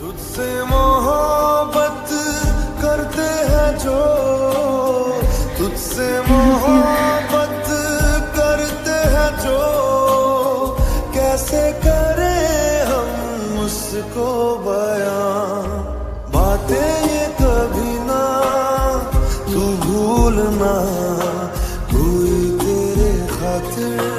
तुझसे मोहब्बत करते हैं जो, तुझसे मोहब्बत करते हैं जो, कैसे करें हम उसको बयां। बातें ये कभी ना तू भूलना, कोई तेरे खातिर